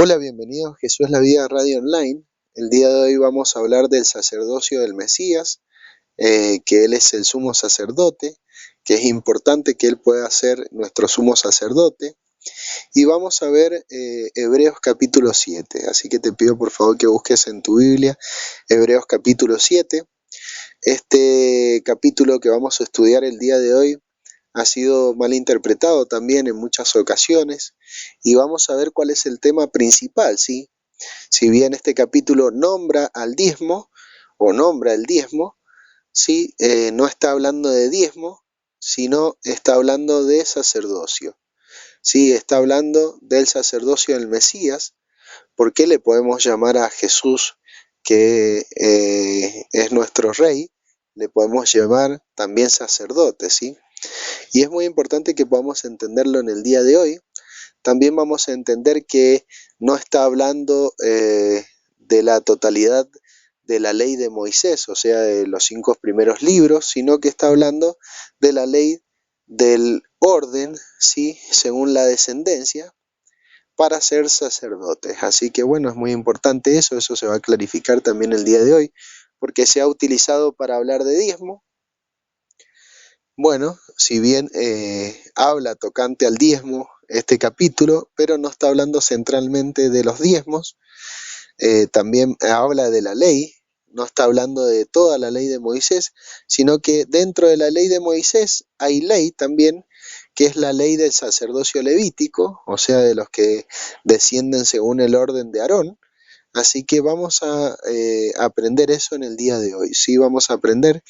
Hola, bienvenidos a Jesús la Vida Radio Online. El día de hoy vamos a hablar del sacerdocio del Mesías, que Él es el sumo sacerdote, que es importante que Él pueda ser nuestro sumo sacerdote. Y vamos a ver Hebreos capítulo 7. Así que te pido por favor que busques en tu Biblia Hebreos capítulo 7. Este capítulo que vamos a estudiar el día de hoy ha sido mal interpretado también en muchas ocasiones y vamos a ver cuál es el tema principal, ¿sí? Si bien este capítulo nombra al diezmo o nombra el diezmo, ¿sí? No está hablando de diezmo, sino está hablando de sacerdocio, ¿sí? Está hablando del sacerdocio del Mesías. ¿Por qué le podemos llamar a Jesús, que es nuestro rey? Le podemos llamar también sacerdote, ¿sí? Y es muy importante que podamos entenderlo en el día de hoy. También vamos a entender que no está hablando de la totalidad de la ley de Moisés, o sea, de los 5 primeros libros, sino que está hablando de la ley del orden, ¿sí? Según la descendencia, para ser sacerdotes. Así que bueno, es muy importante eso se va a clarificar también el día de hoy, porque se ha utilizado para hablar de diezmo. Bueno, si bien habla tocante al diezmo este capítulo, pero no está hablando centralmente de los diezmos, también habla de la ley, no está hablando de toda la ley de Moisés, sino que dentro de la ley de Moisés hay ley también, que es la ley del sacerdocio levítico, o sea, de los que descienden según el orden de Aarón. Así que vamos a aprender eso en el día de hoy. Sí, vamos a aprender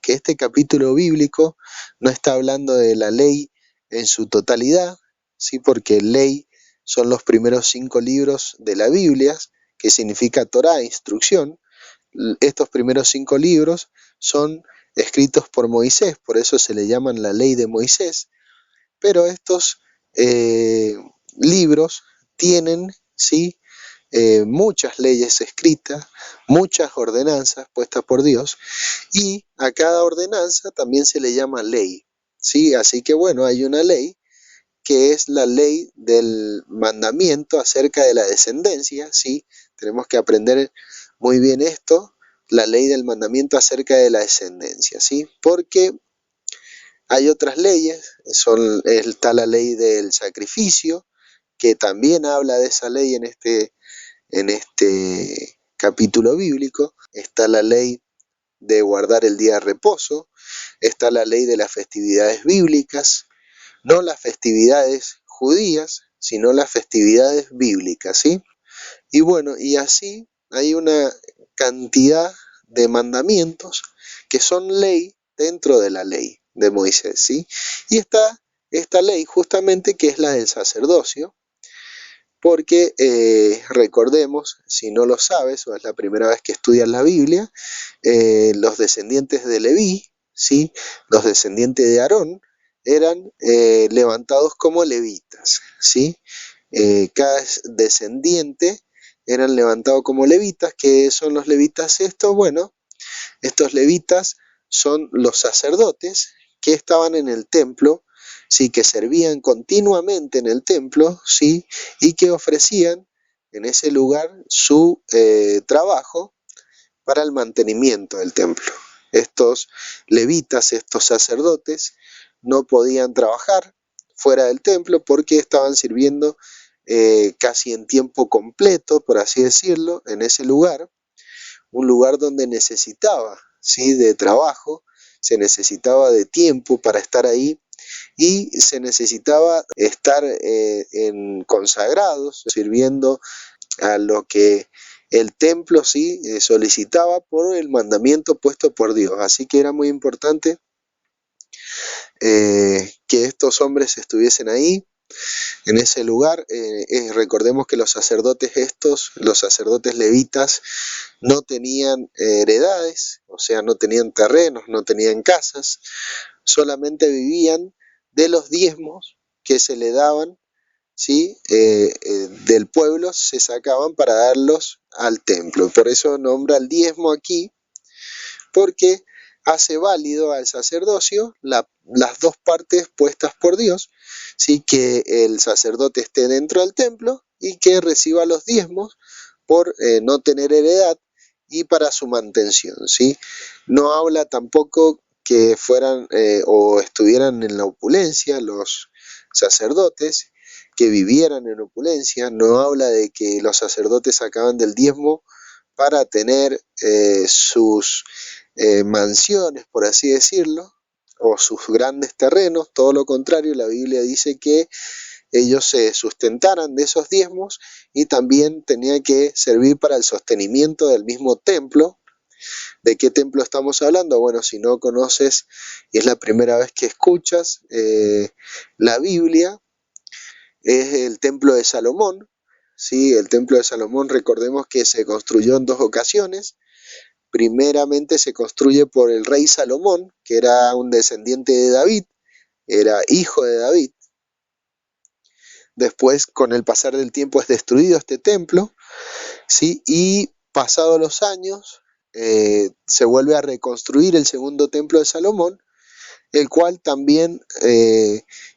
que este capítulo bíblico no está hablando de la ley en su totalidad, ¿sí? Porque ley son los primeros 5 libros de la Biblia, que significa Torá, instrucción. Estos primeros 5 libros son escritos por Moisés, por eso se le llaman la ley de Moisés, pero estos libros tienen, ¿sí? Muchas leyes escritas, muchas ordenanzas puestas por Dios, y a cada ordenanza también se le llama ley, ¿sí? Así que bueno, hay una ley que es la ley del mandamiento acerca de la descendencia, ¿sí? Tenemos que aprender muy bien esto, la ley del mandamiento acerca de la descendencia, ¿sí? Porque hay otras leyes, está la ley del sacrificio, que también habla de esa ley en este capítulo bíblico. Está la ley de guardar el día de reposo, está la ley de las festividades bíblicas, no las festividades judías, sino las festividades bíblicas, ¿sí? Y bueno, y así hay una cantidad de mandamientos que son ley dentro de la ley de Moisés, ¿sí? Y está esta ley justamente que es la del sacerdocio, porque recordemos, si no lo sabes o es la primera vez que estudias la Biblia, los descendientes de Leví, ¿sí? Los descendientes de Aarón eran levantados como levitas, ¿sí? Cada descendiente eran levantados como levitas. ¿Qué son los levitas estos? Bueno, estos levitas son los sacerdotes que estaban en el templo, ¿sí? Que servían continuamente en el templo, ¿sí? Y que ofrecían en ese lugar su trabajo para el mantenimiento del templo. Estos levitas, estos sacerdotes, no podían trabajar fuera del templo porque estaban sirviendo casi en tiempo completo, por así decirlo, en ese lugar, un lugar donde necesitaba, ¿sí? De trabajo, se necesitaba de tiempo para estar ahí y se necesitaba estar en consagrados, sirviendo a lo que el templo sí solicitaba por el mandamiento puesto por Dios. Así que era muy importante que estos hombres estuviesen ahí, en ese lugar. Recordemos que los sacerdotes estos, los sacerdotes levitas, no tenían heredades, o sea, no tenían terrenos, no tenían casas, solamente vivían de los diezmos que se le daban, ¿sí? Del pueblo se sacaban para darlos al templo. Por eso nombra el diezmo aquí, porque hace válido al sacerdocio las dos partes puestas por Dios, ¿sí? Que el sacerdote esté dentro del templo y que reciba los diezmos por no tener heredad y para su mantención, ¿sí? No habla tampoco que fueran o estuvieran en la opulencia los sacerdotes, que vivieran en opulencia, no habla de que los sacerdotes sacaban del diezmo para tener sus mansiones, por así decirlo, o sus grandes terrenos. Todo lo contrario, la Biblia dice que ellos se sustentaran de esos diezmos y también tenía que servir para el sostenimiento del mismo templo. ¿De qué templo estamos hablando? Bueno, si no conoces y es la primera vez que escuchas la Biblia, es el templo de Salomón. Sí, el templo de Salomón, recordemos que se construyó en dos ocasiones. Primeramente se construye por el rey Salomón, que era un descendiente de David, era hijo de David. Después, con el pasar del tiempo, es destruido este templo, ¿sí? Y pasados los años, se vuelve a reconstruir el segundo templo de Salomón, el cual también,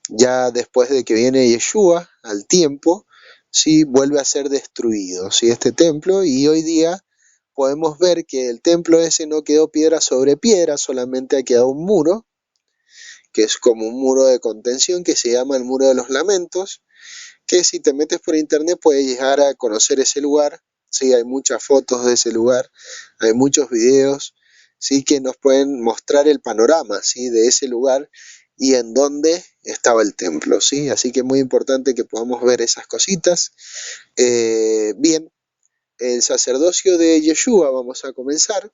ya después de que viene Yeshua, al tiempo, ¿sí? Vuelve a ser destruido, ¿sí? Este templo, y hoy día podemos ver que el templo ese no quedó piedra sobre piedra, solamente ha quedado un muro, que es como un muro de contención, que se llama el Muro de los Lamentos, que si te metes por internet puedes llegar a conocer ese lugar. Sí, hay muchas fotos de ese lugar, hay muchos videos, sí, que nos pueden mostrar el panorama, sí, de ese lugar y en dónde estaba el templo, sí. Así que es muy importante que podamos ver esas cositas. Bien, el sacerdocio de Yeshua, vamos a comenzar.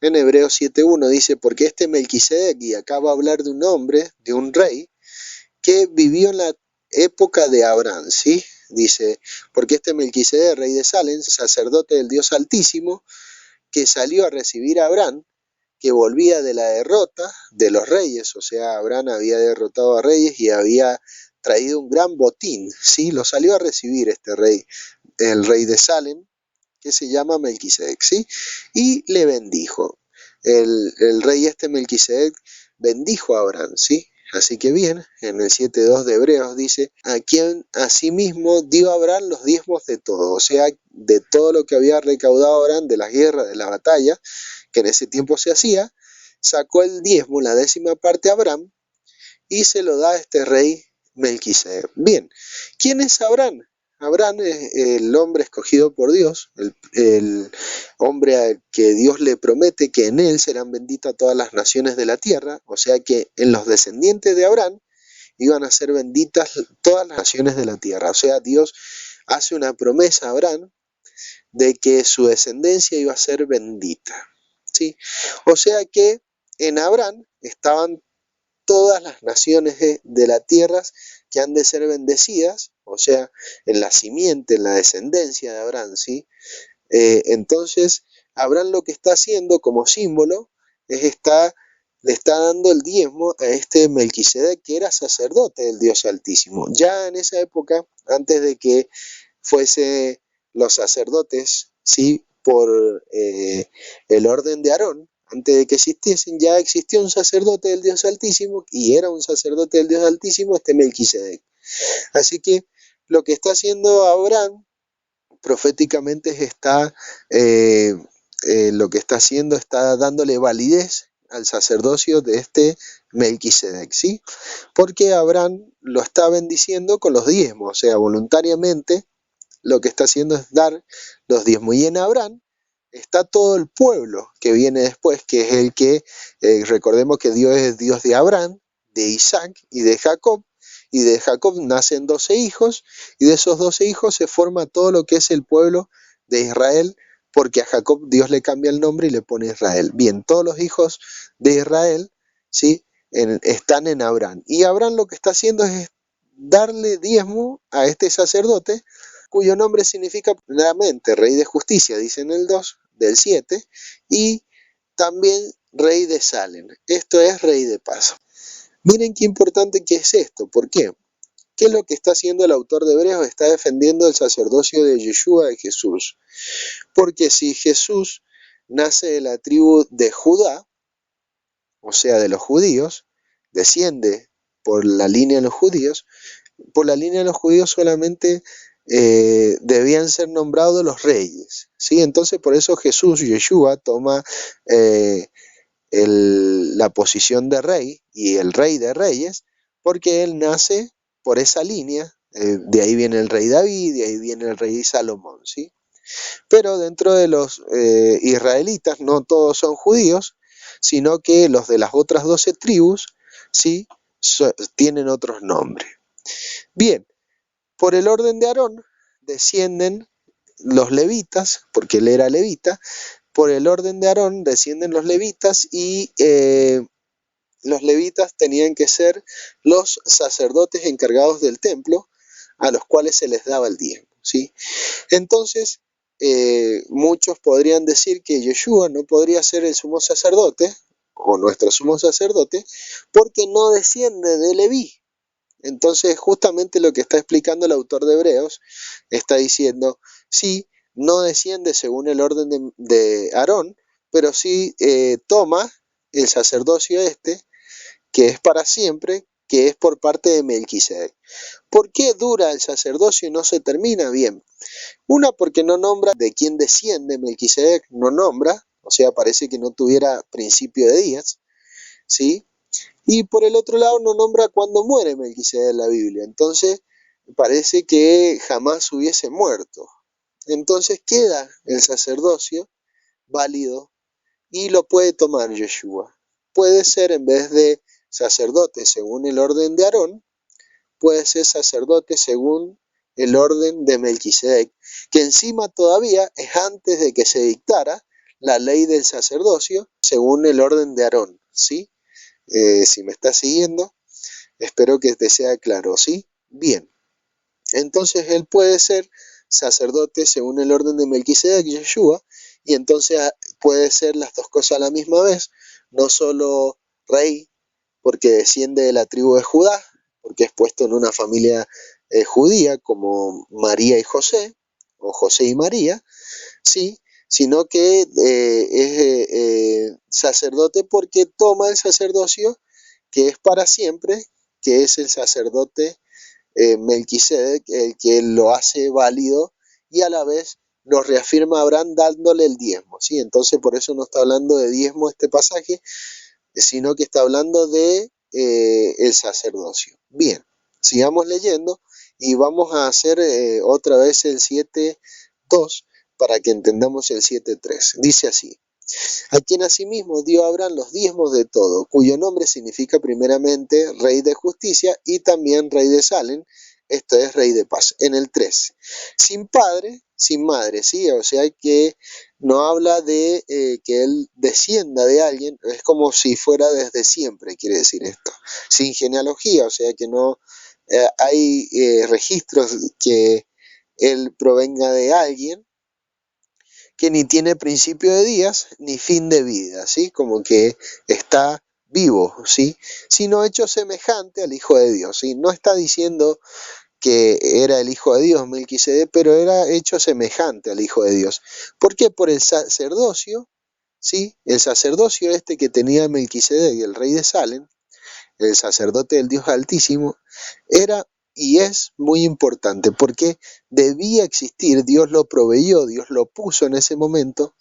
En Hebreos 7.1 dice, porque este Melquisedec, y acá va a hablar de un hombre, de un rey, que vivió en la época de Abraham, ¿sí? Dice, porque este Melquisedec, rey de Salem, sacerdote del Dios Altísimo, que salió a recibir a Abraham, que volvía de la derrota de los reyes, o sea, Abraham había derrotado a reyes y había traído un gran botín, ¿sí? Lo salió a recibir este rey, el rey de Salem, que se llama Melquisedec, ¿sí? Y le bendijo. El rey este Melquisedec bendijo a Abraham, ¿sí? Así que bien, en el 7.2 de Hebreos dice, a quien asimismo dio a Abraham los diezmos de todo, o sea, de todo lo que había recaudado Abraham de las guerras, de la batalla, que en ese tiempo se hacía, sacó el diezmo, la décima parte a Abraham, y se lo da a este rey Melquisedec. Bien, ¿quién es Abraham? Abraham es el hombre escogido por Dios, el hombre al que Dios le promete que en él serán benditas todas las naciones de la tierra, o sea que en los descendientes de Abraham iban a ser benditas todas las naciones de la tierra. O sea, Dios hace una promesa a Abraham de que su descendencia iba a ser bendita, ¿sí? O sea que en Abraham estaban todas las naciones de la tierra que han de ser bendecidas, o sea, en la simiente, en la descendencia de Abraham, ¿sí? Entonces, Abraham lo que está haciendo como símbolo es le está dando el diezmo a este Melquisedec, que era sacerdote del Dios Altísimo. Ya en esa época, antes de que fuese los sacerdotes, ¿sí? Por el orden de Aarón, antes de que existiesen, ya existió un sacerdote del Dios Altísimo, y era un sacerdote del Dios Altísimo este Melquisedec. Así que lo que está haciendo Abraham proféticamente eh, lo que está haciendo, está dándole validez al sacerdocio de este Melquisedec, ¿sí? Porque Abraham lo está bendiciendo con los diezmos, o sea, voluntariamente lo que está haciendo es dar los diezmos. Y en Abraham está todo el pueblo que viene después, que es el que, recordemos que Dios es Dios de Abraham, de Isaac y de Jacob, y de Jacob nacen 12 hijos, y de esos 12 hijos se forma todo lo que es el pueblo de Israel, porque a Jacob Dios le cambia el nombre y le pone Israel. Bien, todos los hijos de Israel, ¿sí? Están en Abraham. Y Abraham lo que está haciendo es darle diezmo a este sacerdote, cuyo nombre significa primeramente rey de justicia, dice en el 2 del 7, y también rey de Salem. Esto es rey de paz. Miren qué importante que es esto. ¿Por qué? ¿Qué es lo que está haciendo el autor de Hebreos? Está defendiendo el sacerdocio de Yeshua, de Jesús. Porque si Jesús nace de la tribu de Judá, o sea, de los judíos, desciende por la línea de los judíos, por la línea de los judíos solamente debían ser nombrados los reyes, ¿sí? Entonces por eso Jesús, Yeshua, toma eh, la posición de rey y el rey de reyes, porque él nace por esa línea, de ahí viene el rey David, de ahí viene el rey Salomón, ¿sí? Pero dentro de los israelitas no todos son judíos, sino que los de las otras 12 tribus, ¿sí? Tienen otros nombres. Bien, por el orden de Aarón descienden los levitas, porque él era levita, por el orden de Aarón descienden los levitas y los levitas tenían que ser los sacerdotes encargados del templo a los cuales se les daba el diezmo, ¿sí? Entonces, muchos podrían decir que Yeshua no podría ser el sumo sacerdote o nuestro sumo sacerdote porque no desciende de Leví. Entonces, justamente lo que está explicando el autor de Hebreos está diciendo, sí, no desciende según el orden de Aarón, pero sí toma el sacerdocio este, que es para siempre, que es por parte de Melquisedec. ¿Por qué dura el sacerdocio y no se termina? Bien, una, porque no nombra de quién desciende Melquisedec, no nombra, o sea, parece que no tuviera principio de días, ¿sí? Y por el otro lado no nombra cuándo muere Melquisedec en la Biblia, entonces parece que jamás hubiese muerto. Entonces queda el sacerdocio válido y lo puede tomar Yeshua. Puede ser, en vez de sacerdote según el orden de Aarón, puede ser sacerdote según el orden de Melquisedec, que encima todavía es antes de que se dictara la ley del sacerdocio según el orden de Aarón, ¿sí? Si me estás siguiendo, espero que te sea claro, ¿sí? Bien, entonces él puede ser sacerdote según el orden de Melquisedec, Yeshua, y entonces puede ser las dos cosas a la misma vez, no solo rey, porque desciende de la tribu de Judá, porque es puesto en una familia judía como María y José, o José y María, sí, sino que es sacerdote porque toma el sacerdocio que es para siempre, que es el sacerdote Melquisedec, el que lo hace válido y a la vez lo reafirma Abraham dándole el diezmo, ¿sí? Entonces por eso no está hablando de diezmo este pasaje, sino que está hablando de el sacerdocio. Bien, sigamos leyendo y vamos a hacer otra vez el 7.2 para que entendamos el 7.3. Dice así: a quien asimismo dio Abraham los diezmos de todo, cuyo nombre significa primeramente Rey de Justicia y también Rey de Salem, esto es Rey de Paz. En el 3, sin padre, sin madre, ¿sí? O sea que no habla de que él descienda de alguien, es como si fuera desde siempre, quiere decir esto. Sin genealogía, o sea que no hay registros que él provenga de alguien, que ni tiene principio de días ni fin de vida, ¿sí? Como que está vivo, ¿sí? Sino hecho semejante al Hijo de Dios, ¿sí? No está diciendo que era el Hijo de Dios, Melquisedec, pero era hecho semejante al Hijo de Dios. ¿Por qué? Por el sacerdocio, ¿sí? El sacerdocio este que tenía Melquisedec, el rey de Salem, el sacerdote del Dios Altísimo, era y es muy importante porque debía existir, Dios lo proveyó, Dios lo puso en ese momento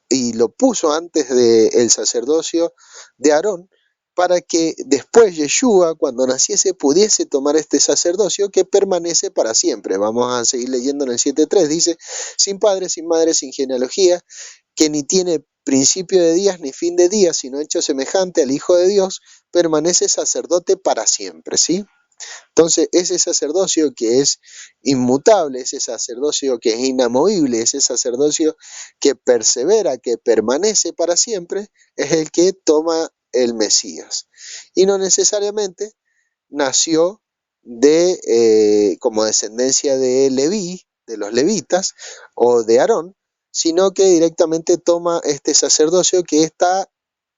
y lo puso antes del sacerdocio de Aarón para que después Yeshua, cuando naciese, pudiese tomar este sacerdocio que permanece para siempre. Vamos a seguir leyendo en el 7.3, dice, sin padre, sin madre, sin genealogía, que ni tiene principio de días ni fin de días, sino hecho semejante al Hijo de Dios, permanece sacerdote para siempre, ¿sí? Entonces, ese sacerdocio que es inmutable, ese sacerdocio que es inamovible, ese sacerdocio que persevera, que permanece para siempre, es el que toma el Mesías. Y no necesariamente nació como descendencia de Leví, de los levitas, o de Aarón, sino que directamente toma este sacerdocio que está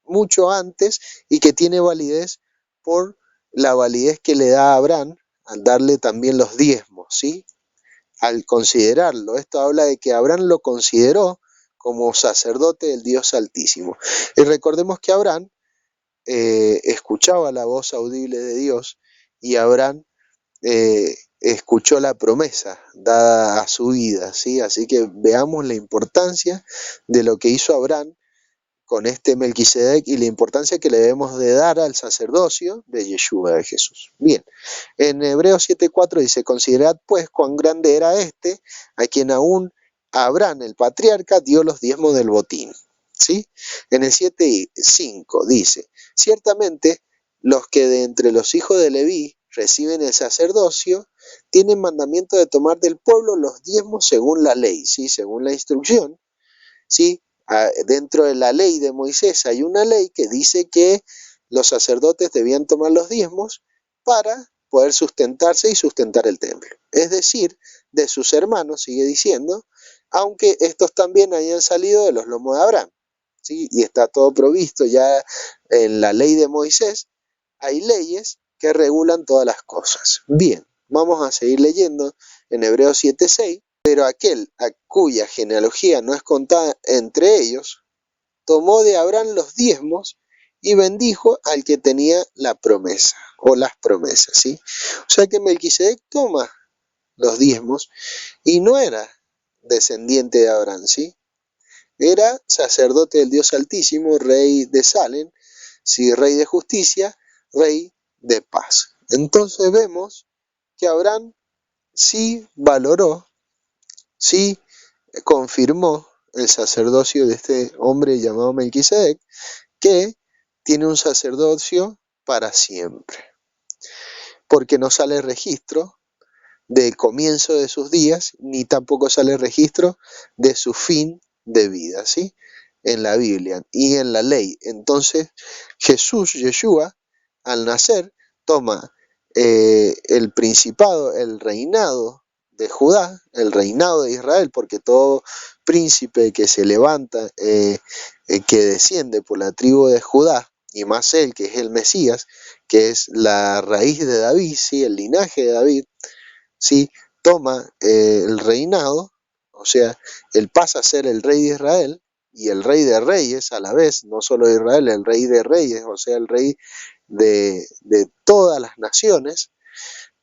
mucho antes y que tiene validez por la validez que le da a Abraham al darle también los diezmos, ¿sí? Al considerarlo. Esto habla de que Abraham lo consideró como sacerdote del Dios Altísimo. Y recordemos que Abraham escuchaba la voz audible de Dios y Abraham escuchó la promesa dada a su vida, ¿sí? Así que veamos la importancia de lo que hizo Abraham con este Melquisedec y la importancia que le debemos de dar al sacerdocio de Yeshua, de Jesús. Bien, en Hebreos 7:4 dice, considerad pues cuán grande era este, a quien aún Abraham, el patriarca, dio los diezmos del botín. ¿Sí? En el 7:5 dice, ciertamente los que de entre los hijos de Leví reciben el sacerdocio, tienen mandamiento de tomar del pueblo los diezmos según la ley, ¿sí? Según la instrucción, ¿sí? Dentro de la ley de Moisés hay una ley que dice que los sacerdotes debían tomar los diezmos para poder sustentarse y sustentar el templo. Es decir, de sus hermanos, sigue diciendo, aunque estos también hayan salido de los lomos de Abraham, ¿sí? Y está todo provisto ya en la ley de Moisés, hay leyes que regulan todas las cosas. Bien, vamos a seguir leyendo en Hebreos 7:6. Pero aquel a cuya genealogía no es contada entre ellos, tomó de Abraham los diezmos y bendijo al que tenía la promesa, o las promesas, ¿sí? O sea que Melquisedec toma los diezmos y no era descendiente de Abraham, ¿sí? Era sacerdote del Dios Altísimo, rey de Salem, sí, rey de justicia, rey de paz. Entonces vemos que Abraham sí valoró, sí confirmó el sacerdocio de este hombre llamado Melquisedec, que tiene un sacerdocio para siempre, porque no sale registro del comienzo de sus días, ni tampoco sale registro de su fin de vida, ¿sí? En la Biblia y en la ley. Entonces, Jesús, Yeshua, al nacer, toma el principado, el reinado de Judá, el reinado de Israel, porque todo príncipe que se levanta, que desciende por la tribu de Judá, y más él, que es el Mesías, que es la raíz de David, ¿sí? El linaje de David, ¿sí? Toma el reinado, o sea, él pasa a ser el rey de Israel y el rey de reyes a la vez, no solo de Israel, el rey de reyes, o sea, el rey de todas las naciones,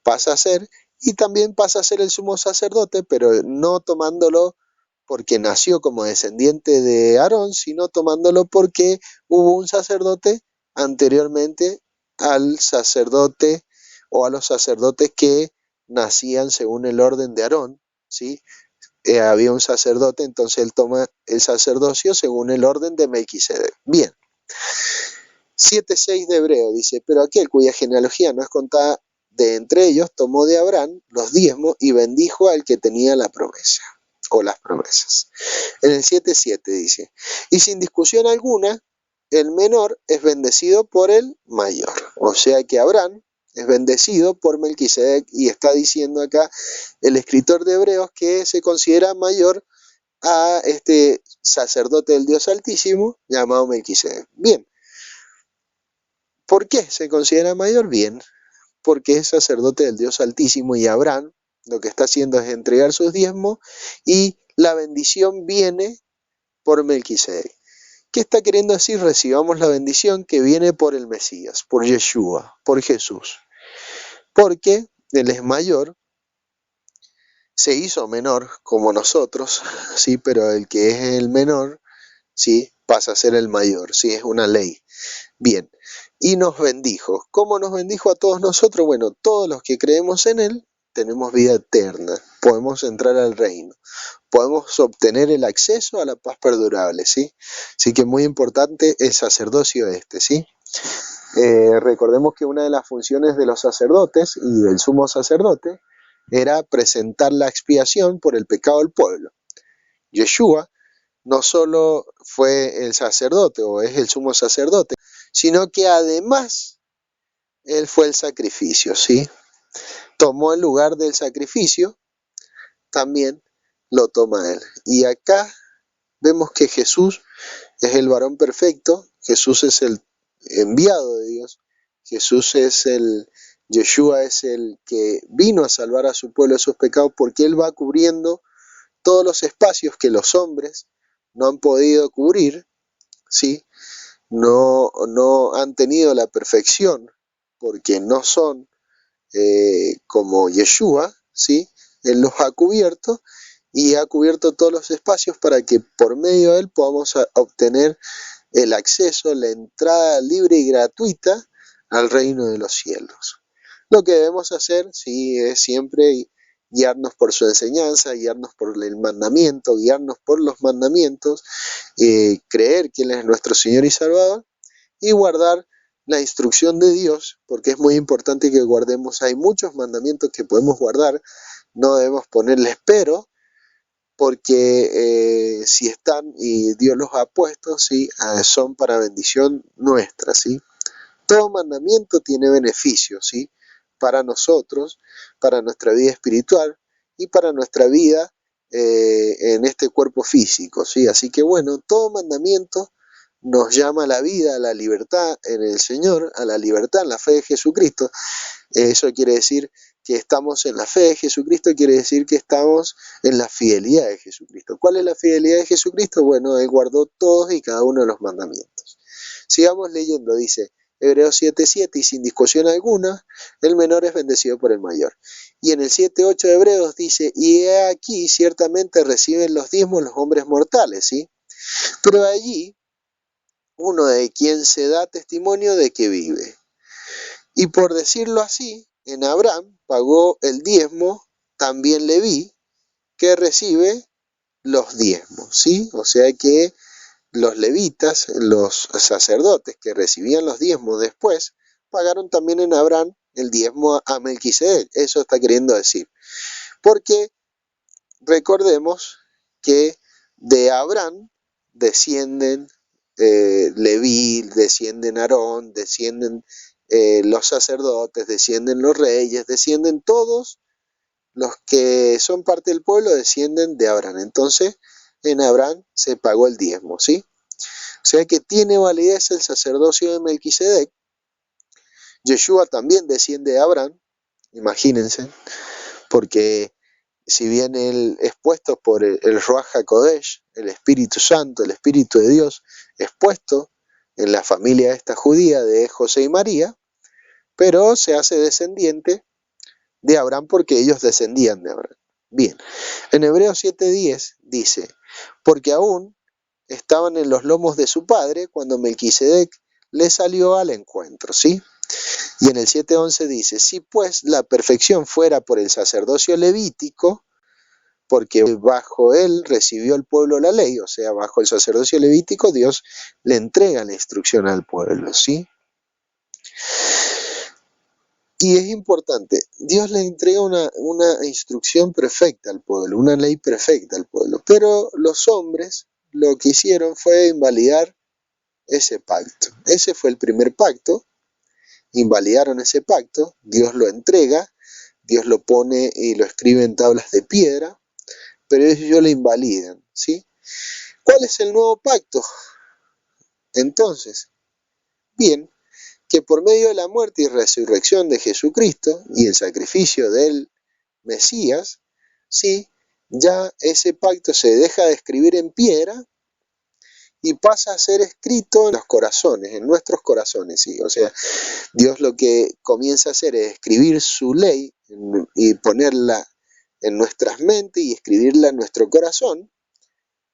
pasa a ser, y también pasa a ser el sumo sacerdote, pero no tomándolo porque nació como descendiente de Aarón, sino tomándolo porque hubo un sacerdote anteriormente al sacerdote o a los sacerdotes que nacían según el orden de Aarón, ¿sí? Había un sacerdote, entonces él toma el sacerdocio según el orden de Melquisedec. Bien, 7:6 de Hebreo dice, pero aquel cuya genealogía no es contada de entre ellos, tomó de Abraham los diezmos y bendijo al que tenía la promesa, o las promesas. En el 7:7 dice, y sin discusión alguna, el menor es bendecido por el mayor. O sea que Abraham es bendecido por Melquisedec, y está diciendo acá el escritor de Hebreos que se considera mayor a este sacerdote del Dios Altísimo llamado Melquisedec. Bien, ¿por qué se considera mayor? Bien, porque es sacerdote del Dios Altísimo, y Abraham lo que está haciendo es entregar sus diezmos y la bendición viene por Melquisedec. ¿Qué está queriendo decir? Recibamos la bendición que viene por el Mesías, por Yeshua, por Jesús. Porque él es mayor, se hizo menor como nosotros, sí, pero el que es el menor, sí, pasa a ser el mayor, sí, es una ley. Bien, y nos bendijo. ¿Cómo nos bendijo a todos nosotros? Bueno, todos los que creemos en Él tenemos vida eterna, podemos entrar al reino, podemos obtener el acceso a la paz perdurable, ¿sí? Así que muy importante el sacerdocio este, ¿sí? Recordemos que una de las funciones de los sacerdotes y del sumo sacerdote era presentar la expiación por el pecado del pueblo. Yeshua no solo fue el sacerdote o es el sumo sacerdote, sino que además él fue el sacrificio, ¿sí? Tomó el lugar del sacrificio, también lo toma él. Y acá vemos que Jesús es el varón perfecto, Jesús es el enviado de Dios, Jesús es Yeshua es el que vino a salvar a su pueblo de sus pecados, porque él va cubriendo todos los espacios que los hombres no han podido cubrir, ¿sí? No han tenido la perfección porque no son como Yeshua, ¿sí? Él los ha cubierto y ha cubierto todos los espacios para que por medio de él podamos obtener el acceso, la entrada libre y gratuita al reino de los cielos. Lo que debemos hacer, sí, es siempre guiarnos por su enseñanza, guiarnos por el mandamiento, guiarnos por los mandamientos, creer que Él es nuestro Señor y Salvador y guardar la instrucción de Dios, porque es muy importante que guardemos. Hay muchos mandamientos que podemos guardar, no debemos ponerles pero, porque si están y Dios los ha puesto, ¿sí? Son para bendición nuestra, ¿sí? Todo mandamiento tiene beneficios, ¿sí? Para nosotros, para nuestra vida espiritual y para nuestra vida en este cuerpo físico, ¿sí? Así que bueno, todo mandamiento nos llama a la vida, a la libertad en el Señor, a la libertad en la fe de Jesucristo. Eso quiere decir que estamos en la fe de Jesucristo, quiere decir que estamos en la fidelidad de Jesucristo. ¿Cuál es la fidelidad de Jesucristo? Bueno, Él guardó todos y cada uno de los mandamientos. Sigamos leyendo, dice Hebreos 7:7, y sin discusión alguna, el menor es bendecido por el mayor. Y en el 7:8 de Hebreos dice, y he aquí ciertamente reciben los diezmos los hombres mortales, ¿sí? Pero allí uno de quien se da testimonio de que vive. Y por decirlo así, en Abraham pagó el diezmo también Leví, que recibe los diezmos, ¿sí? O sea que los levitas, los sacerdotes que recibían los diezmos después, pagaron también en Abraham el diezmo a Melquisedec. Eso está queriendo decir. Porque recordemos que de Abraham descienden Leví, descienden Aarón, descienden los sacerdotes, descienden los reyes, descienden todos los que son parte del pueblo, descienden de Abraham. Entonces, en Abraham se pagó el diezmo, ¿sí? O sea que tiene validez el sacerdocio de Melquisedec. Yeshua también desciende de Abraham, imagínense, porque si bien él es puesto por el Ruach HaKodesh, el Espíritu Santo, el Espíritu de Dios, es puesto en la familia esta judía de José y María, pero se hace descendiente de Abraham porque ellos descendían de Abraham. Bien, en Hebreos 7:10 dice, porque aún estaban en los lomos de su padre cuando Melquisedec le salió al encuentro, ¿sí? Y en el 7:11 dice, si pues la perfección fuera por el sacerdocio levítico, porque bajo él recibió el pueblo la ley, o sea, bajo el sacerdocio levítico, Dios le entrega la instrucción al pueblo, ¿sí? Y es importante, Dios le entrega una instrucción perfecta al pueblo, una ley perfecta al pueblo, pero los hombres lo que hicieron fue invalidar ese pacto. Ese fue el primer pacto, invalidaron ese pacto, Dios lo entrega, Dios lo pone y lo escribe en tablas de piedra, pero ellos lo invalidan, ¿sí? ¿Cuál es el nuevo pacto? Entonces, bien, que por medio de la muerte y resurrección de Jesucristo y el sacrificio del Mesías, ¿sí? Ya ese pacto se deja de escribir en piedra y pasa a ser escrito en los corazones, en nuestros corazones, ¿sí? O sea, Dios lo que comienza a hacer es escribir su ley y ponerla en nuestras mentes y escribirla en nuestro corazón,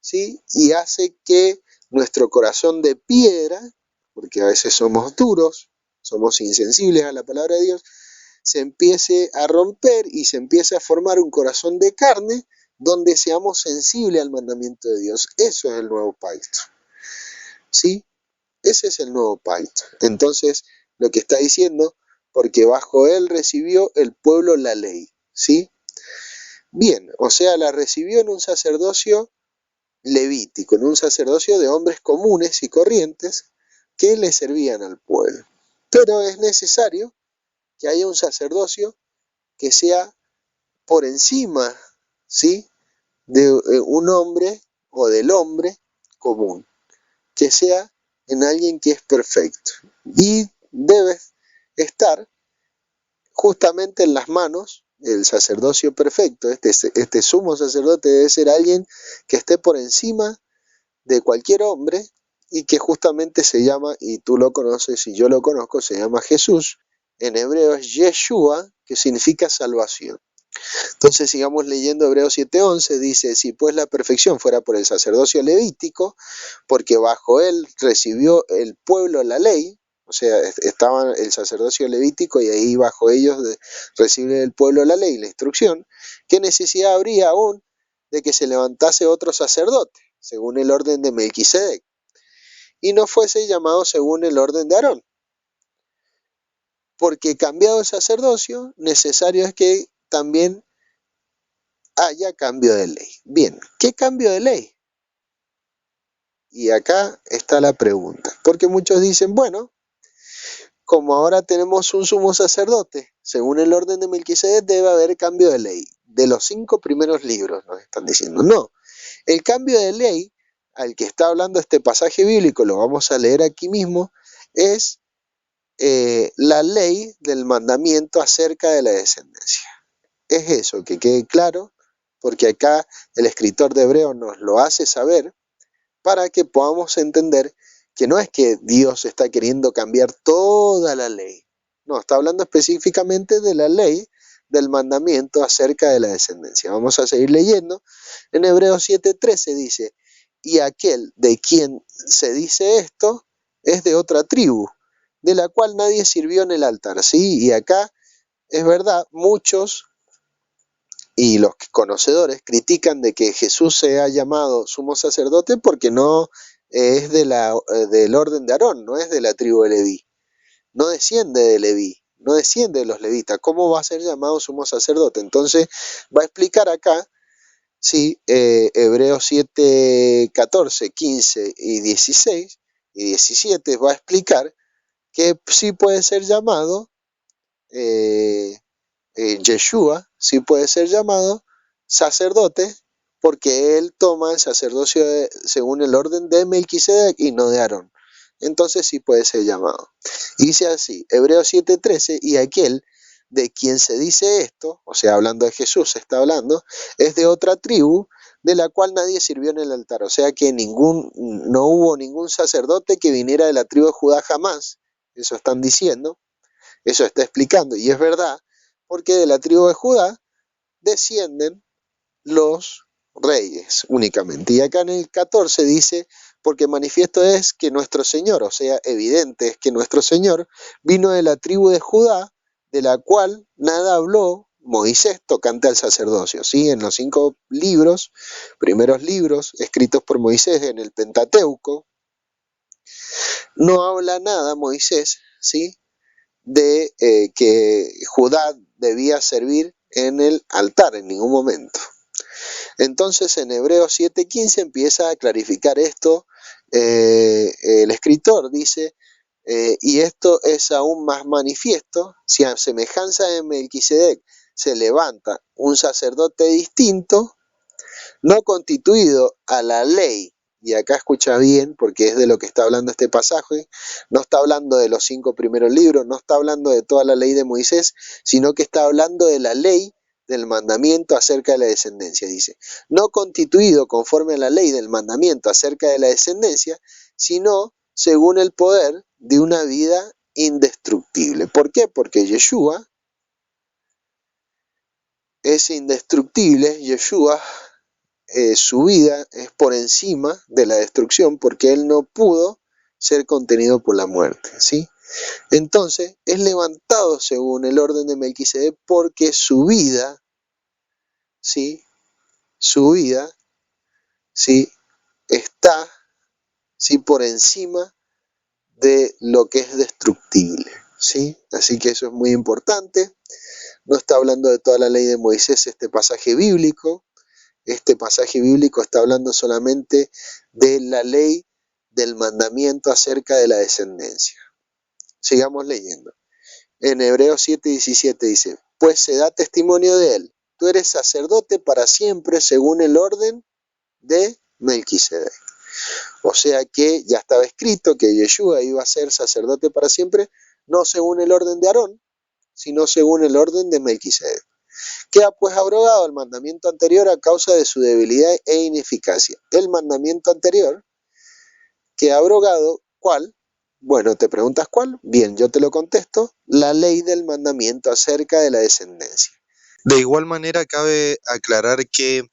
¿sí? Y hace que nuestro corazón de piedra, porque a veces somos duros, somos insensibles a la palabra de Dios, se empiece a romper y se empiece a formar un corazón de carne donde seamos sensibles al mandamiento de Dios. Eso es el nuevo pacto, ¿sí? Ese es el nuevo pacto. Entonces, lo que está diciendo, porque bajo él recibió el pueblo la ley, ¿sí? Bien, o sea, la recibió en un sacerdocio levítico, en un sacerdocio de hombres comunes y corrientes que le servían al pueblo. Pero es necesario que haya un sacerdocio que sea por encima, ¿sí? De un hombre o del hombre común, que sea en alguien que es perfecto. Y debe estar justamente en las manos el sacerdocio perfecto. Este sumo sacerdote debe ser alguien que esté por encima de cualquier hombre y que justamente se llama, y tú lo conoces y yo lo conozco, se llama Jesús, en hebreo es Yeshua, que significa salvación. Entonces sigamos leyendo Hebreos 7:11, dice, si pues la perfección fuera por el sacerdocio levítico, porque bajo él recibió el pueblo la ley, o sea, estaba el sacerdocio levítico y ahí bajo ellos recibe el pueblo la ley, la instrucción, ¿qué necesidad habría aún de que se levantase otro sacerdote, según el orden de Melquisedec, y no fuese llamado según el orden de Aarón? Porque cambiado el sacerdocio, necesario es que también haya cambio de ley. Bien, ¿qué cambio de ley? Y acá está la pregunta, porque muchos dicen, bueno, como ahora tenemos un sumo sacerdote, según el orden de Melquisedec debe haber cambio de ley. De los 5 primeros libros nos están diciendo, no, el cambio de ley al que está hablando este pasaje bíblico, lo vamos a leer aquí mismo, es la ley del mandamiento acerca de la descendencia. Es eso, que quede claro, porque acá el escritor de Hebreo nos lo hace saber para que podamos entender que no es que Dios está queriendo cambiar toda la ley, no, está hablando específicamente de la ley del mandamiento acerca de la descendencia. Vamos a seguir leyendo. En Hebreos 7:13 dice, y aquel de quien se dice esto es de otra tribu, de la cual nadie sirvió en el altar. Sí, y acá es verdad, muchos y los conocedores critican de que Jesús sea llamado sumo sacerdote porque no es del orden de Aarón, no es de la tribu de Leví, no desciende de Leví, no desciende de los levitas. ¿Cómo va a ser llamado sumo sacerdote? Entonces va a explicar acá, sí, Hebreos 7, 14, 15 y 16 y 17 va a explicar que sí puede ser llamado eh, Yeshua sí puede ser llamado sacerdote porque él toma el sacerdocio según el orden de Melquisedec y no de Aarón. Entonces sí puede ser llamado. Y dice así, Hebreos 7:13, y aquel de quien se dice esto, o sea, hablando de Jesús, se está hablando, es de otra tribu de la cual nadie sirvió en el altar. O sea que no hubo ningún sacerdote que viniera de la tribu de Judá jamás. Eso están diciendo. Eso está explicando, y es verdad, porque de la tribu de Judá descienden los reyes únicamente. Y acá en el 14 dice, porque manifiesto es que nuestro Señor, o sea, evidente es que nuestro Señor vino de la tribu de Judá, de la cual nada habló Moisés tocante al sacerdocio. ¿Sí? En los 5 libros, primeros libros escritos por Moisés en el Pentateuco, no habla nada Moisés, ¿sí? De que Judá debía servir en el altar en ningún momento. Entonces en Hebreos 7:15 empieza a clarificar esto. El escritor dice, y esto es aún más manifiesto, si a semejanza de Melquisedec se levanta un sacerdote distinto, no constituido a la ley, y acá escucha bien porque es de lo que está hablando este pasaje, no está hablando de los 5 primeros libros, no está hablando de toda la ley de Moisés, sino que está hablando de la ley del mandamiento acerca de la descendencia, dice, no constituido conforme a la ley del mandamiento acerca de la descendencia, sino según el poder de una vida indestructible. ¿Por qué? Porque Yeshua es indestructible, Yeshua su vida es por encima de la destrucción porque él no pudo ser contenido por la muerte, ¿sí? Entonces es levantado según el orden de Melquisedec porque su vida, ¿sí? Su vida, ¿sí? Está, ¿sí? Por encima de lo que es destructible, ¿sí? Así que eso es muy importante. No está hablando de toda la ley de Moisés este pasaje bíblico. Este pasaje bíblico está hablando solamente de la ley del mandamiento acerca de la descendencia. Sigamos leyendo. En Hebreos 7:17 dice, pues se da testimonio de él, tú eres sacerdote para siempre según el orden de Melquisedec. O sea que ya estaba escrito que Yeshua iba a ser sacerdote para siempre, no según el orden de Aarón, sino según el orden de Melquisedec. Queda pues abrogado el mandamiento anterior a causa de su debilidad e ineficacia. El mandamiento anterior queda abrogado, ¿cuál? Bueno, ¿te preguntas cuál? Bien, yo te lo contesto, la ley del mandamiento acerca de la descendencia. De igual manera, cabe aclarar que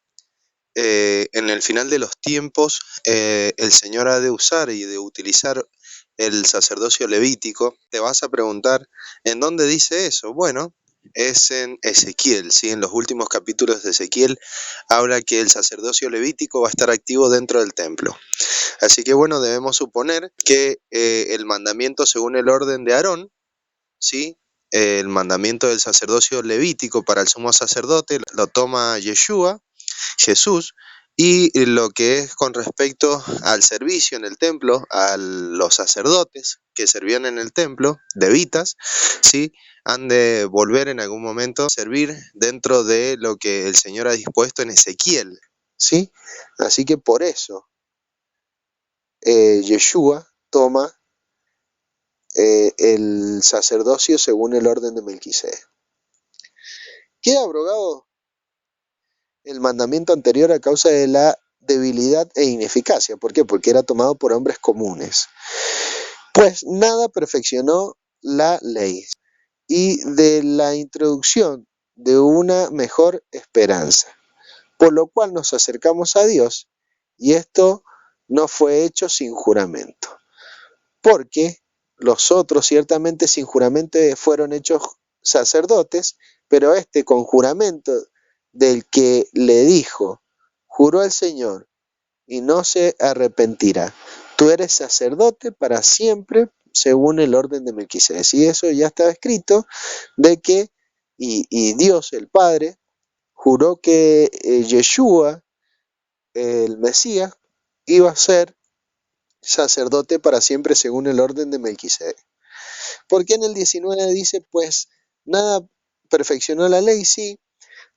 en el final de los tiempos, el Señor ha de usar y de utilizar el sacerdocio levítico. Te vas a preguntar, ¿en dónde dice eso? Bueno, es en Ezequiel, ¿sí? En los últimos capítulos de Ezequiel habla que el sacerdocio levítico va a estar activo dentro del templo. Así que bueno, debemos suponer que el mandamiento según el orden de Aarón, ¿sí? El mandamiento del sacerdocio levítico para el sumo sacerdote lo toma Yeshua, Jesús, y lo que es con respecto al servicio en el templo, a los sacerdotes que servían en el templo, levitas, ¿sí? Han de volver en algún momento a servir dentro de lo que el Señor ha dispuesto en Ezequiel, ¿sí? Así que por eso Yeshua toma el sacerdocio según el orden de Melquisedec. Queda abrogado el mandamiento anterior a causa de la debilidad e ineficacia. ¿Por qué? Porque era tomado por hombres comunes. Pues nada perfeccionó la ley y de la introducción de una mejor esperanza, por lo cual nos acercamos a Dios, y esto no fue hecho sin juramento, porque los otros ciertamente sin juramento fueron hechos sacerdotes, pero este con juramento del que le dijo, juró el Señor, y no se arrepentirá. Tú eres sacerdote para siempre según el orden de Melquisedec. Y eso ya estaba escrito de que, y Dios el Padre juró que Yeshua, el Mesías, iba a ser sacerdote para siempre según el orden de Melquisedec. ¿Por qué en el 19 dice, pues nada perfeccionó la ley? Sí,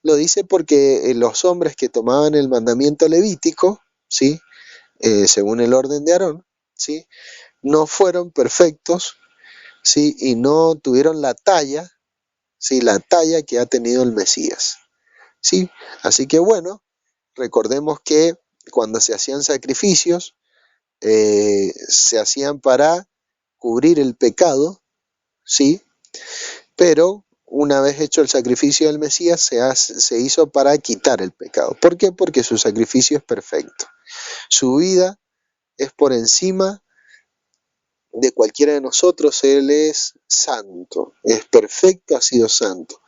lo dice porque los hombres que tomaban el mandamiento levítico, ¿sí? Según el orden de Aarón, ¿sí? No fueron perfectos, ¿sí? Y no tuvieron la talla, ¿sí? La talla que ha tenido el Mesías, ¿sí? Así que bueno, recordemos que cuando se hacían sacrificios, se hacían para cubrir el pecado, ¿sí? Pero una vez hecho el sacrificio del Mesías, se hizo para quitar el pecado. ¿Por qué? Porque su sacrificio es perfecto. Su vida es por encima de cualquiera de nosotros. Él es santo, es perfecto, ha sido santo.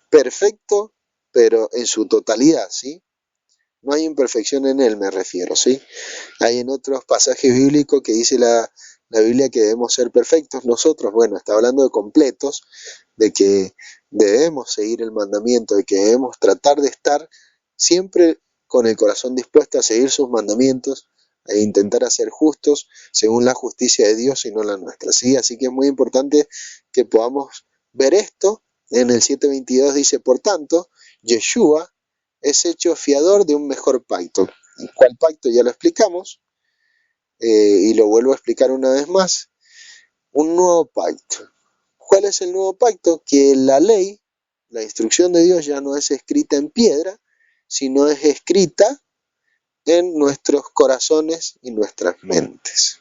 Perfecto, pero en su totalidad, ¿sí? No hay imperfección en él, me refiero, ¿sí? Hay en otros pasajes bíblicos que dice la Biblia que debemos ser perfectos nosotros. Bueno, está hablando de completos, de que debemos seguir el mandamiento, de que debemos tratar de estar siempre con el corazón dispuesto a seguir sus mandamientos e intentar hacer justos según la justicia de Dios y no la nuestra, ¿sí? Así que es muy importante que podamos ver esto. En el 7:22 dice, por tanto, Yeshua es hecho fiador de un mejor pacto. ¿Cuál pacto? Ya lo explicamos, y lo vuelvo a explicar una vez más. Un nuevo pacto. ¿Cuál es el nuevo pacto? Que la ley, la instrucción de Dios ya no es escrita en piedra, sino es escrita en nuestros corazones y nuestras mentes.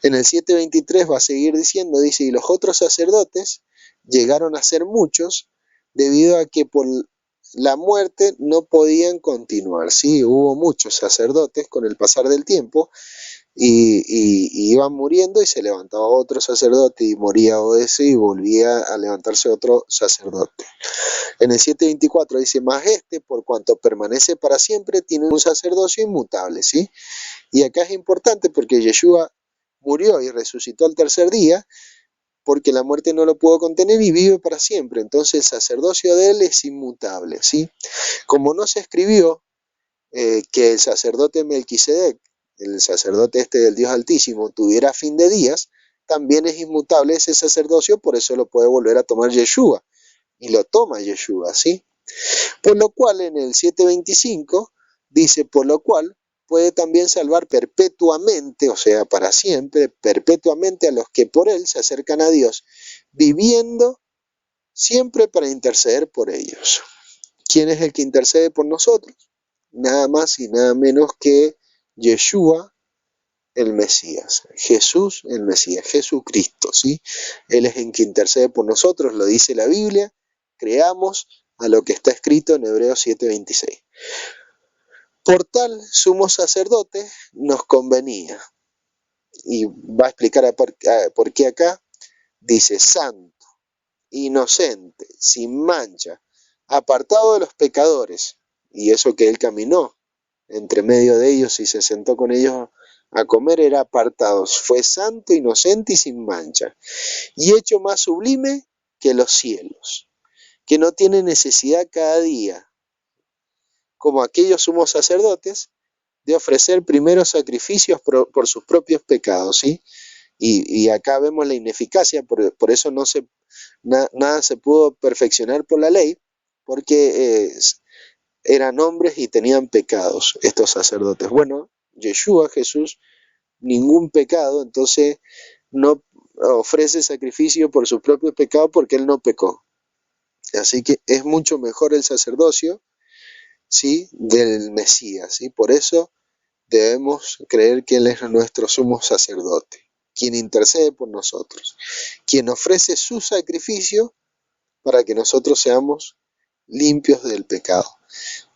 En el 7:23 va a seguir diciendo, dice, y los otros sacerdotes llegaron a ser muchos debido a que por la muerte no podían continuar. Sí, hubo muchos sacerdotes con el pasar del tiempo y iban muriendo y se levantaba otro sacerdote y moría ese y volvía a levantarse otro sacerdote. En el 7:24 dice, más este, por cuanto permanece para siempre, tiene un sacerdocio inmutable, ¿sí? Y acá es importante porque Yeshua murió y resucitó al tercer día, porque la muerte no lo pudo contener y vive para siempre. Entonces el sacerdocio de él es inmutable, ¿sí? Como no se escribió que el sacerdote Melquisedec, el sacerdote este del Dios Altísimo, tuviera fin de días, también es inmutable ese sacerdocio, por eso lo puede volver a tomar Yeshua, y lo toma Yeshua, ¿sí? Por lo cual en el 7:25 dice, por lo cual puede también salvar perpetuamente, o sea, para siempre, perpetuamente a los que por él se acercan a Dios, viviendo siempre para interceder por ellos. ¿Quién es el que intercede por nosotros? Nada más y nada menos que Yeshua, el Mesías, Jesús el Mesías, Jesucristo, ¿sí? Él es el que intercede por nosotros, lo dice la Biblia, creamos a lo que está escrito en Hebreos 7:26. Por tal sumo sacerdote nos convenía, y va a explicar por qué acá, dice santo, inocente, sin mancha, apartado de los pecadores, y eso que él caminó entre medio de ellos y se sentó con ellos a comer, era apartado, fue santo, inocente y sin mancha, y hecho más sublime que los cielos, que no tiene necesidad cada día, como aquellos sumos sacerdotes, de ofrecer primeros sacrificios por sus propios pecados, ¿sí? Y acá vemos la ineficacia, por eso nada se pudo perfeccionar por la ley, porque eran hombres y tenían pecados estos sacerdotes. Bueno, Yeshua, Jesús, ningún pecado, entonces no ofrece sacrificio por su propio pecado porque él no pecó. Así que es mucho mejor el sacerdocio, ¿sí?, del Mesías, ¿sí? Por eso debemos creer que Él es nuestro sumo sacerdote, quien intercede por nosotros, quien ofrece su sacrificio para que nosotros seamos limpios del pecado.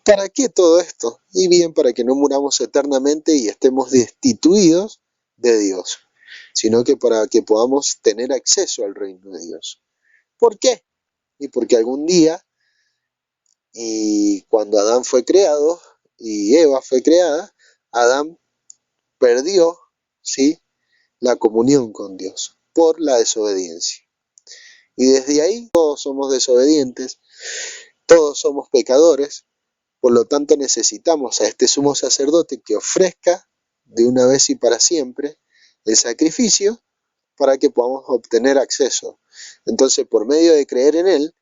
¿Para qué todo esto? Y bien, para que no muramos eternamente y estemos destituidos de Dios, sino que para que podamos tener acceso al reino de Dios. ¿Por qué? Y porque algún día, y cuando Adán fue creado y Eva fue creada, Adán perdió, ¿sí?, la comunión con Dios por la desobediencia. Y desde ahí todos somos desobedientes, todos somos pecadores, por lo tanto necesitamos a este sumo sacerdote que ofrezca de una vez y para siempre el sacrificio para que podamos obtener acceso. Entonces, por medio de creer en Él,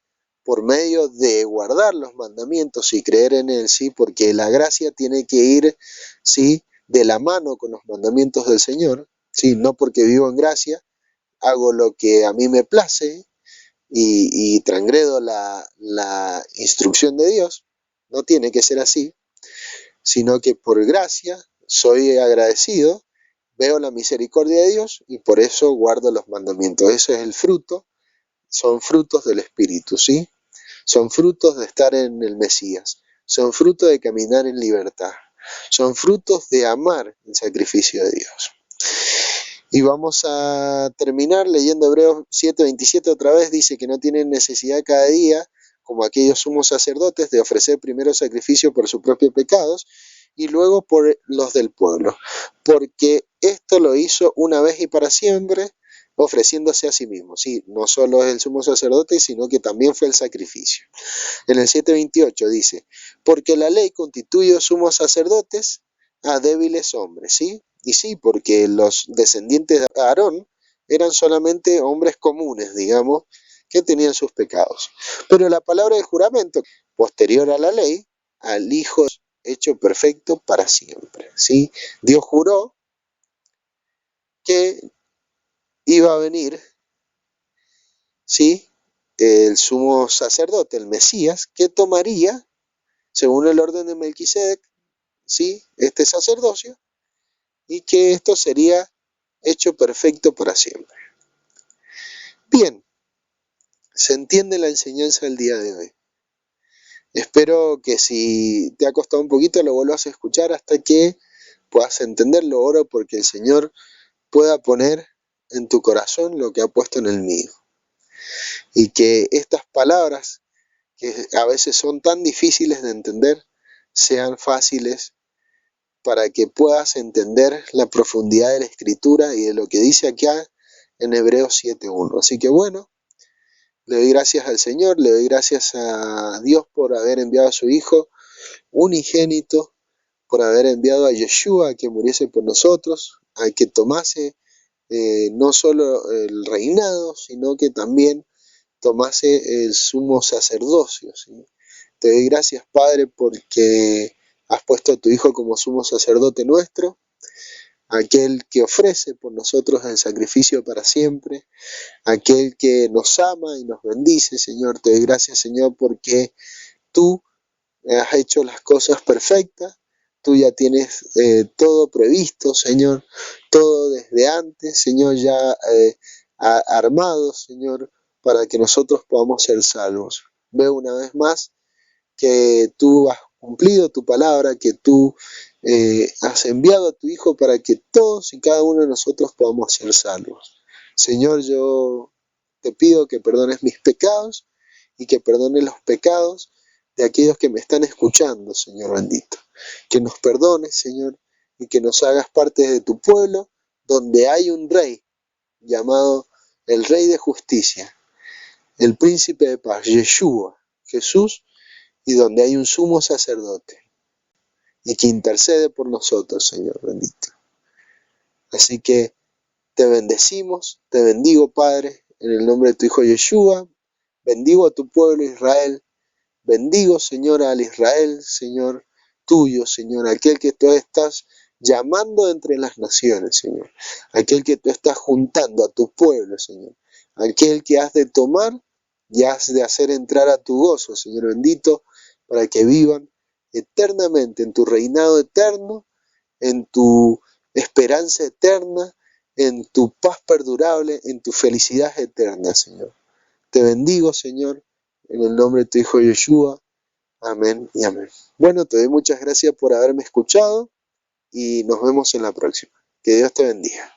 por medio de guardar los mandamientos y creer en Él, ¿sí?, porque la gracia tiene que ir, ¿sí?, de la mano con los mandamientos del Señor, ¿sí?, no porque vivo en gracia, hago lo que a mí me place y transgredo la instrucción de Dios. No tiene que ser así, sino que por gracia soy agradecido, veo la misericordia de Dios y por eso guardo los mandamientos. Eso es el fruto, son frutos del Espíritu, ¿sí? Son frutos de estar en el Mesías, son frutos de caminar en libertad, son frutos de amar el sacrificio de Dios. Y vamos a terminar leyendo Hebreos 7:27 otra vez, dice que no tienen necesidad cada día, como aquellos sumos sacerdotes, de ofrecer primero sacrificio por sus propios pecados y luego por los del pueblo, porque esto lo hizo una vez y para siempre, ofreciéndose a sí mismo. Sí, no solo es el sumo sacerdote, sino que también fue el sacrificio. En el 7:28 dice, porque la ley constituye sumos sacerdotes a débiles hombres, ¿sí? Y sí, porque los descendientes de Aarón eran solamente hombres comunes, digamos, que tenían sus pecados. Pero la palabra del juramento, posterior a la ley, al Hijo hecho perfecto para siempre, ¿sí? Dios juró que iba a venir, ¿sí?, el sumo sacerdote, el Mesías, que tomaría, según el orden de Melquisedec, ¿sí?, este sacerdocio, y que esto sería hecho perfecto para siempre. Bien, se entiende la enseñanza del día de hoy. Espero que si te ha costado un poquito lo vuelvas a escuchar hasta que puedas entenderlo. Oro porque el Señor pueda poner en tu corazón lo que ha puesto en el mío. Y que estas palabras, que a veces son tan difíciles de entender, sean fáciles para que puedas entender la profundidad de la Escritura y de lo que dice acá en Hebreos 7:1. Así que bueno, le doy gracias al Señor, le doy gracias a Dios por haber enviado a su Hijo unigénito, por haber enviado a Yeshua a que muriese por nosotros, a que tomase no solo el reinado, sino que también tomase el sumo sacerdocio, ¿sí? Te doy gracias, Padre, porque has puesto a tu Hijo como sumo sacerdote nuestro, aquel que ofrece por nosotros el sacrificio para siempre, aquel que nos ama y nos bendice, Señor. Te doy gracias, Señor, porque tú has hecho las cosas perfectas, Tú ya tienes todo previsto, Señor, todo desde antes, Señor, ya armado, Señor, para que nosotros podamos ser salvos. Veo una vez más que tú has cumplido tu palabra, que tú has enviado a tu Hijo para que todos y cada uno de nosotros podamos ser salvos. Señor, yo te pido que perdones mis pecados y que perdones los pecados de aquellos que me están escuchando, Señor bendito. Que nos perdones, Señor, y que nos hagas parte de tu pueblo, donde hay un rey llamado el Rey de Justicia, el Príncipe de Paz, Yeshua, Jesús, y donde hay un sumo sacerdote y que intercede por nosotros, Señor bendito. Así que te bendecimos, te bendigo, Padre, en el nombre de tu Hijo Yeshua, bendigo a tu pueblo Israel, bendigo, Señor, al Israel, Señor, tuyo, Señor, aquel que tú estás llamando entre las naciones, Señor, aquel que tú estás juntando a tu pueblo, Señor, aquel que has de tomar y has de hacer entrar a tu gozo, Señor bendito, para que vivan eternamente en tu reinado eterno, en tu esperanza eterna, en tu paz perdurable, en tu felicidad eterna, Señor. Te bendigo, Señor, en el nombre de tu Hijo Yeshua. Amén y amén. Bueno, te doy muchas gracias por haberme escuchado y nos vemos en la próxima. Que Dios te bendiga.